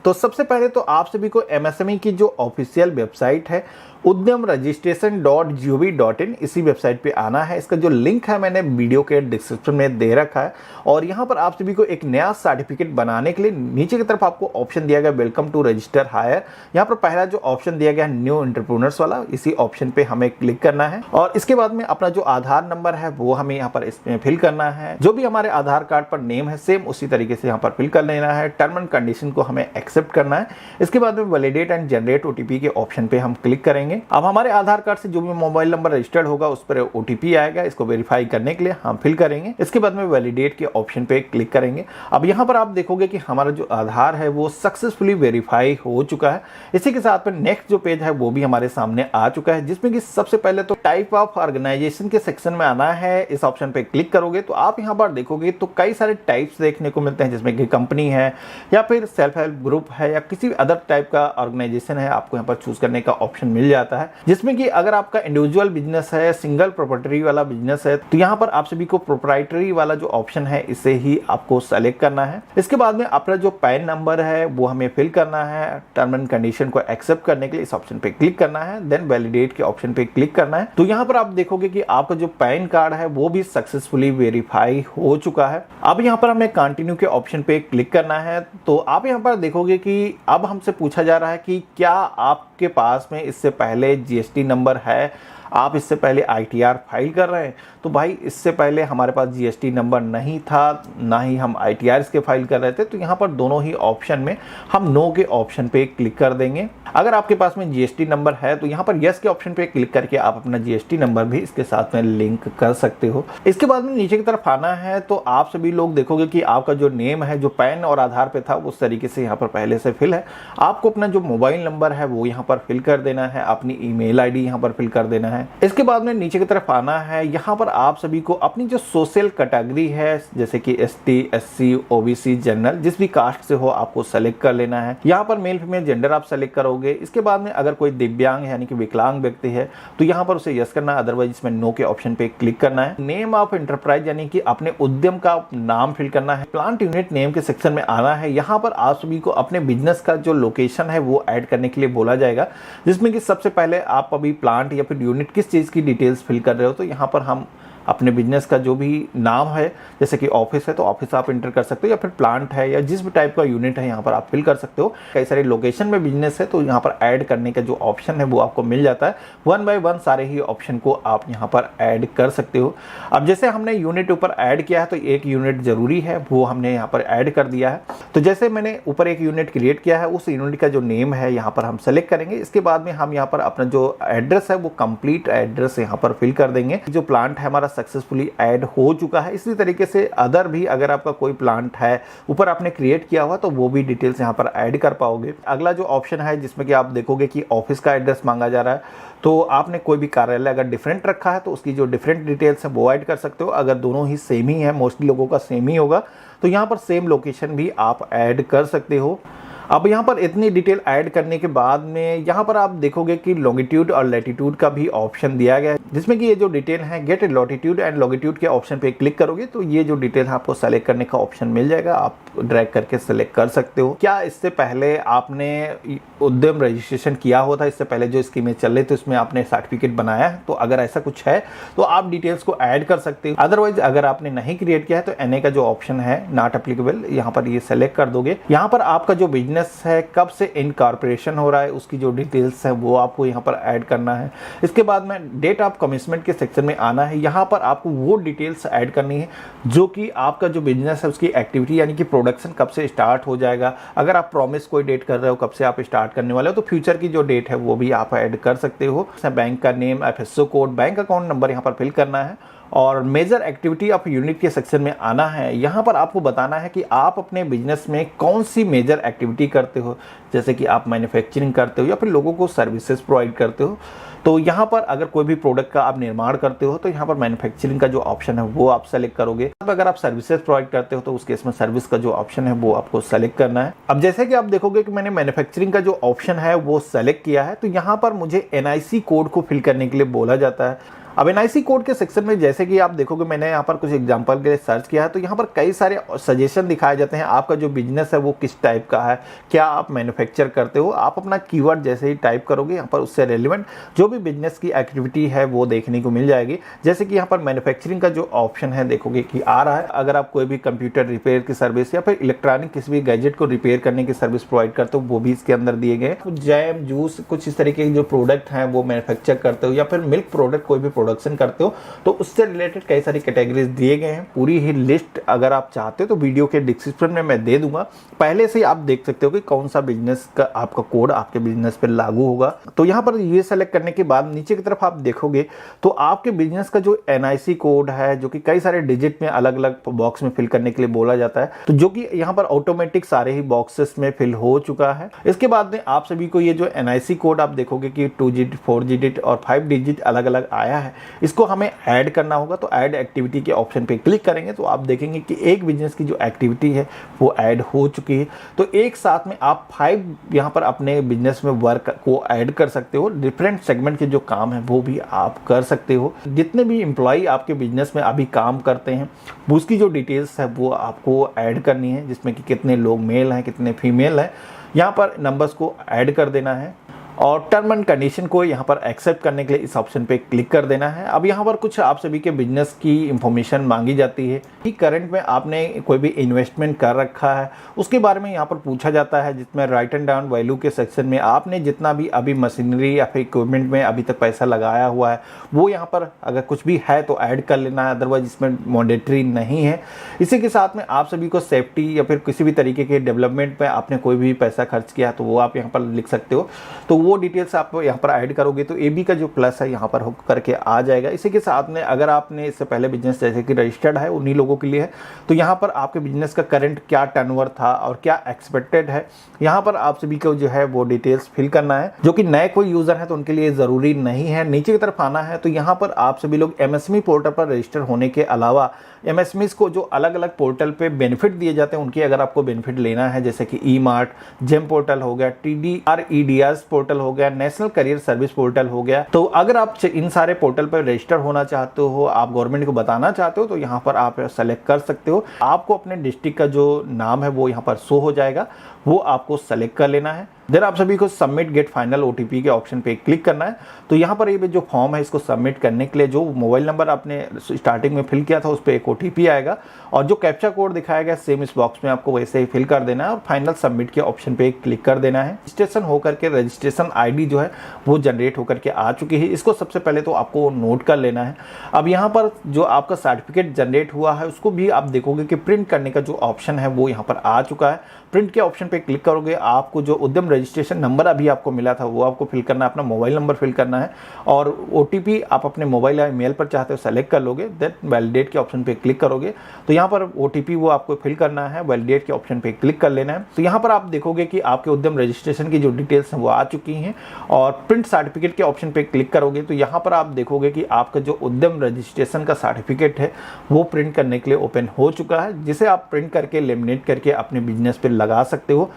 तो सबसे पहले तो आप सभी को एमएसएमई की जो ऑफिशियल वेबसाइट है udyamregistration.gov.in इसी वेबसाइट पे आना है। इसका जो लिंक है मैंने वीडियो के डिस्क्रिप्शन में दे रखा है और यहाँ पर आप सभी को एक नया सर्टिफिकेट बनाने के लिए नीचे की तरफ आपको ऑप्शन दिया गया वेलकम टू रजिस्टर हायर। यहाँ पर पहला जो ऑप्शन दिया गया है न्यू एंटरप्रेन्योर्स वाला, इसी ऑप्शन पे हमें क्लिक करना है और इसके बाद में अपना जो आधार नंबर है वो हमें यहाँ पर इसमें फिल करना है। जो भी हमारे आधार कार्ड पर नेम है सेम उसी तरीके से यहाँ पर फिल कर लेना है। टर्म एंड कंडीशन को हमें एक्सेप्ट करना है। इसके बाद में वैलिडेट एंड जनरेट ओटीपी के ऑप्शन पे हम क्लिक करेंगे। अब हमारे आधार कार्ड से जो भी मोबाइल नंबर रजिस्टर्ड होगा उस पर ओटीपी आएगा, इसको वेरीफाई करने के लिए हम फिल करेंगे। इसके बाद में वैलिडेट के ऑप्शन पे क्लिक करेंगे। अब यहाँ पर आप देखोगे कि हमारा जो आधार है वो सक्सेसफुली वेरीफाई हो चुका है। इसी के साथ में नेक्स्ट जो पेज है वो भी हमारे सामने आ चुका है, जिसमें कि सबसे पहले तो टाइप ऑफ ऑर्गेनाइजेशन के सेक्शन में आना है। इस ऑप्शन पे क्लिक करोगे तो आप यहाँ पर देखोगे तो कई सारे टाइप्स देखने को मिलते हैं, जिसमें कि कंपनी है या फिर सेल्फ हेल्प ग्रुप है या किसी अदर टाइप का ऑर्गेनाइजेशन है, आपको यहाँ पर चूज करने का ऑप्शन मिल जाता है। जिसमें कि अगर आपका इंडिविजुअल बिजनेस है, सिंगल प्रोप्राइटरी वाला बिजनेस है, तो यहाँ पर आप सभी को प्रोप्राइटरी वाला जो ऑप्शन है इसे ही आपको सेलेक्ट करना है। इसके बाद में अपना जो पैन नंबर है वो हमें फिल करना है। टर्म एंड कंडीशन को एक्सेप्ट करने के लिए इस ऑप्शन पे क्लिक करना है, देन वैलिडेट के ऑप्शन पे क्लिक करना है। तो यहाँ पर आप देखोगे कि आपका जो पैन कार्ड है वो भी सक्सेसफुली वेरीफाई हो चुका है। अब यहाँ पर हमें कंटिन्यू के ऑप्शन पे क्लिक करना है। तो आप यहाँ पर देखोगे कि अब हमसे पूछा जा रहा है कि क्या आपके पास में इससे पहले जीएसटी नंबर है, आप इससे पहले आईटीआर फाइल कर रहे हैं। तो भाई इससे पहले हमारे पास जीएसटी नंबर नहीं था, ना ही हम आईटीआर इसके फाइल कर रहे थे। तो यहाँ पर दोनों ही ऑप्शन में हम नो के ऑप्शन पे क्लिक कर देंगे। अगर आपके पास में जीएसटी नंबर है तो यहाँ पर यस के ऑप्शन पे क्लिक करके आप अपना जीएसटी नंबर भी इसके साथ में लिंक कर सकते हो। इसके बाद में नीचे की तरफ आना है तो आप सभी लोग देखोगे कि आपका जो नेम है जो पैन और आधार पे था उस तरीके से यहाँ पर पहले से फिल है। आपको अपना जो मोबाइल नंबर है वो यहाँ पर फिल कर देना है, अपनी ईमेल आईडी यहाँ पर फिल कर देना है। इसके बाद में नीचे की तरफ आना है। यहाँ पर आप सभी को अपनी जो सोशल कैटेगरी है जैसे कि एसटी, एससी, ओबीसी, जनरल, जिस भी कास्ट से हो आपको सेलेक्ट कर लेना है। यहाँ पर मेल फीमेल जेंडर आप सेलेक्ट करोगे। इसके बाद में अगर कोई दिव्यांग यानी कि विकलांग व्यक्ति है तो यहाँ पर उसे यस करना, अदरवाइज इसमें नो के ऑप्शन पे क्लिक करना है। नेम ऑफ एंटरप्राइज यानी कि अपने उद्यम का नाम फिल करना है। प्लांट यूनिट नेम के सेक्शन में आना है। यहाँ पर आप सभी को अपने बिजनेस का जो लोकेशन है वो ऐड करने के लिए बोला जाएगा, जिसमें कि सबसे पहले आप अभी प्लांट या फिर यूनिट किस चीज की डिटेल्स फिल कर रहे हो। तो यहाँ पर हम अपने बिजनेस का जो भी नाम है, जैसे कि ऑफिस है तो ऑफिस आप इंटर कर सकते हो, या फिर प्लांट है या जिस भी टाइप का यूनिट है यहाँ पर आप फिल कर सकते हो। कई सारे लोकेशन में बिजनेस है तो यहाँ पर ऐड करने का जो ऑप्शन है वो आपको मिल जाता है। 1 बाय 1 सारे ही ऑप्शन को आप यहाँ पर ऐड कर सकते हो। अब जैसे हमने यूनिट ऊपर ऐड किया है तो एक यूनिट जरूरी है, वो हमने यहाँ पर ऐड कर दिया है। तो जैसे मैंने ऊपर एक यूनिट क्रिएट किया है, उस यूनिट का जो नेम है यहाँ पर हम सेलेक्ट करेंगे। इसके बाद में हम यहाँ पर अपना जो एड्रेस है वो कंप्लीट एड्रेस यहाँ पर फिल कर देंगे। जो प्लांट है हमारा सक्सेसफुली ऐड हो चुका है। इसी तरीके से अदर भी अगर आपका कोई प्लांट है ऊपर आपने क्रिएट किया हुआ तो वो भी डिटेल्स यहाँ पर ऐड कर पाओगे। अगला जो ऑप्शन है जिसमें कि आप देखोगे कि ऑफिस का एड्रेस मांगा जा रहा है, तो आपने कोई भी कार्यालय अगर डिफरेंट रखा है तो उसकी जो डिफरेंट डिटेल्स है वो ऐड कर सकते हो। अगर दोनों ही सेम ही है, मोस्टली लोगों का सेम ही होगा, तो यहाँ पर सेम लोकेशन भी आप ऐड कर सकते हो। अब यहाँ पर इतनी डिटेल ऐड करने के बाद में यहाँ पर आप देखोगे कि लॉन्गिट्यूड और लैटिट्यूड का भी ऑप्शन दिया गया है, जिसमें कि ये जो डिटेल है गेट लॉटिट्यूड एंड लॉन्गिट्यूड के ऑप्शन पे क्लिक करोगे तो ये जो डिटेल है आपको सेलेक्ट करने का ऑप्शन मिल जाएगा। आप ड्रैग करके सेलेक्ट कर सकते हो। क्या इससे पहले आपने उद्यम रजिस्ट्रेशन किया हुआ था, इससे पहले जो स्कीमें चल रही थी उसमें आपने सर्टिफिकेट बनाया है, तो अगर ऐसा कुछ है तो आप डिटेल्स को ऐड कर सकते हो। अदरवाइज अगर आपने नहीं क्रिएट किया है तो एनए का जो ऑप्शन है नॉट एप्लीकेबल, यहाँ पर ये सेलेक्ट कर दोगे। यहाँ पर आपका जो बिजनेस है कब से इनकॉर्पोरेशन हो रहा है उसकी जो डिटेल्स है वो आपको यहाँ पर ऐड करना है। इसके बाद में डेट ऑफ कमिटमेंट के सेक्शन में आना है। यहाँ पर आपको वो डिटेल्स ऐड करनी है जो कि आपका जो बिजनेस है उसकी एक्टिविटी यानी कि प्रोडक्शन कब से स्टार्ट हो जाएगा। अगर आप प्रॉमिस कोई डेट कर रहे हो कब से आप स्टार्ट करने वाले हो तो फ्यूचर की जो डेट है वो भी आप ऐड कर सकते हो। बैंक का name, FSO code, bank account number यहाँ पर फिल करना है और मेजर एक्टिविटी ऑफ यूनिट के सेक्शन में आना है। यहाँ पर आपको बताना है कि आप अपने बिजनेस में कौन सी मेजर एक्टिविटी करते हो, जैसे कि आप मैन्युफैक्चरिंग करते हो या फिर लोगों को सर्विसेज प्रोवाइड करते हो। तो यहाँ पर अगर कोई भी प्रोडक्ट का आप निर्माण करते हो तो यहाँ पर मैन्युफैक्चरिंग का जो ऑप्शन है वो आप सेलेक्ट करोगे। अब अगर आप सर्विसेज प्रोवाइड करते हो तो उस केस में सर्विस का जो ऑप्शन है वो आपको सेलेक्ट करना है। अब जैसे कि आप देखोगे कि मैंने मैन्युफैक्चरिंग का जो ऑप्शन है वो सेलेक्ट किया है, तो यहाँ पर मुझे एनआईसी कोड को फिल करने के लिए बोला जाता है। अब एनआईसी कोड के सेक्शन में जैसे कि आप देखोगे, मैंने यहाँ पर कुछ एग्जांपल के लिए सर्च किया है, तो यहाँ पर कई सारे सजेशन दिखाए जाते हैं। आपका जो बिजनेस है वो किस टाइप का है, क्या आप मैन्युफैक्चर करते हो, आप अपना कीवर्ड जैसे ही टाइप करोगे यहाँ पर उससे रेलिवेंट जो भी बिजनेस की एक्टिविटी है वो देखने को मिल जाएगी। जैसे कि यहाँ पर मैन्युफैक्चरिंग का जो ऑप्शन है देखोगे कि आ रहा है। अगर आप कोई भी कंप्यूटर रिपेयर की सर्विस या फिर इलेक्ट्रॉनिक किसी भी गैजेट को रिपेयर करने की सर्विस प्रोवाइड करते हो वो भी इसके अंदर दिए गए। जैम, जूस, कुछ इस तरीके के जो प्रोडक्ट हैं वो मैन्युफैक्चर करते हो या फिर मिल्क प्रोडक्ट कोई भी प्रोडक्शन करते हो तो उससे रिलेटेड कई सारी कैटेगरीज दिए गए हैं। पूरी ही लिस्ट अगर आप चाहते हो तो वीडियो के डिस्क्रिप्शन में मैं दे दूंगा, पहले से ही आप देख सकते हो कि कौन सा बिजनेस का आपका कोड आपके बिजनेस पे लागू होगा। तो यहाँ पर ये सेलेक्ट करने के बाद नीचे की तरफ आप देखोगे तो आपके बिजनेस का जो एनआईसी कोड है जो कि कई सारे डिजिट में अलग अलग बॉक्स में फिल करने के लिए बोला जाता है, तो जो कि यहाँ पर ऑटोमेटिक सारे ही बॉक्सेस में फिल हो चुका है। इसके बाद में आप सभी को ये जो एनआईसी कोड आप देखोगे कि 2 डिजिट, 4 डिजिट और 5 डिजिट अलग अलग आया है, इसको हमें ऐड करना होगा। तो ऐड एक्टिविटी के ऑप्शन पे क्लिक करेंगे तो आप देखेंगे कि एक बिजनेस की जो एक्टिविटी है वो ऐड हो चुकी है। तो एक साथ में आप 5 यहाँ पर अपने बिजनेस में वर्क को ऐड कर सकते हो। डिफरेंट सेगमेंट के जो काम है वो भी आप कर सकते हो। जितने भी एम्प्लॉय आपके बिजनेस में अभी काम करते हैं उसकी जो डिटेल्स है वो आपको ऐड करनी है, जिसमें कि कितने लोग मेल हैं कितने फीमेल हैं, यहाँ पर नंबर्स को ऐड कर देना है और टर्म एंड कंडीशन को यहाँ पर एक्सेप्ट करने के लिए इस ऑप्शन पे क्लिक कर देना है। अब यहाँ पर कुछ आप सभी के बिजनेस की इंफॉर्मेशन मांगी जाती है कि करंट में आपने कोई भी इन्वेस्टमेंट कर रखा है उसके बारे में यहाँ पर पूछा जाता है, जिसमें राइट एंड डाउन वैल्यू के सेक्शन में आपने जितना भी अभी मशीनरी या फिर इक्विपमेंट में अभी तक पैसा लगाया हुआ है वो यहाँ पर अगर कुछ भी है तो ऐड कर लेना है, अदरवाइज इसमें मॉनिटरी नहीं है। इसी के साथ में आप सभी को सेफ्टी या फिर किसी भी तरीके के डेवलपमेंट पे आपने कोई भी पैसा खर्च किया तो वो आप यहाँ पर लिख सकते हो, तो वो डिटेल्स आप यहाँ पर ऐड करोगे तो एबी का जो प्लस है यहाँ पर हो करके आ जाएगा। इसी के साथ में अगर आपने इससे पहले बिजनेस जैसे कि रजिस्टर्ड है उन्हीं लोगों के लिए है, तो यहाँ पर आपके बिजनेस का करंट क्या टर्नओवर था और क्या एक्सपेक्टेड है यहाँ पर आप सभी को जो है वो डिटेल्स फिल करना है। जो कि नए कोई यूजर है तो उनके लिए जरूरी नहीं है। नीचे की तरफ आना है तो यहाँ पर आप सभी लोग एमएसएमई पोर्टल पर रजिस्टर होने के अलावा एमएसएमईज को जो अलग अलग पोर्टल पे बेनिफिट दिए जाते हैं उनकी अगर आपको बेनिफिट लेना है, जैसे कि ई मार्ट, जेम पोर्टल हो गया, TDREDS पोर्टल हो गया, नेशनल करियर सर्विस पोर्टल हो गया, तो अगर आप इन सारे पोर्टल पर रजिस्टर होना चाहते हो, आप गवर्नमेंट को बताना चाहते हो तो यहाँ पर आप सेलेक्ट कर सकते हो। आपको अपने डिस्ट्रिक्ट का जो नाम है वो यहाँ पर शो हो जाएगा, वो आपको सेलेक्ट कर लेना है। देन आप सभी को सबमिट गेट फाइनल OTP के ऑप्शन पे क्लिक करना है। तो यहाँ पर ये जो फॉर्म है इसको सबमिट करने के लिए जो मोबाइल नंबर आपने स्टार्टिंग में फिल किया था उस पर एक OTP आएगा और जो कैप्चा कोड दिखाया गया सेम इस बॉक्स में आपको वैसे ही फिल कर देना है और फाइनल सबमिट के ऑप्शन पे क्लिक कर देना है। रजिस्ट्रेशन होकर के रजिस्ट्रेशन ID जो है वो जनरेट होकर के आ चुकी है। इसको सबसे पहले तो आपको नोट कर लेना है। अब यहाँ पर जो आपका सर्टिफिकेट जनरेट हुआ है उसको भी आप देखोगे कि प्रिंट करने का जो ऑप्शन है वो यहाँ पर आ चुका है। प्रिंट के ऑप्शन पे क्लिक करोगे, आपको जो उद्यम रजिस्ट्रेशन नंबर अभी आपको मिला था वो आपको फिल करना है, अपना मोबाइल नंबर फिल करना है और OTP आप अपने मोबाइल या ईमेल पर चाहते हो सेलेक्ट कर लोगे। देन वैलिडेट के ऑप्शन पे क्लिक करोगे तो यहाँ पर OTP वो आपको फिल करना है, वैलिडेट के ऑप्शन पे क्लिक कर लेना है। तो यहाँ पर आप देखोगे कि आपके उद्यम रजिस्ट्रेशन की जो डिटेल्स हैं वो आ चुकी हैं और प्रिंट सर्टिफिकेट के ऑप्शन पे क्लिक करोगे तो यहाँ पर आप देखोगे कि आपका जो उद्यम रजिस्ट्रेशन का सर्टिफिकेट है वो प्रिंट करने के लिए ओपन हो चुका है, जिसे आप प्रिंट करके लेमिनेट करके अपने बिजनेस पे लगा सकते हो।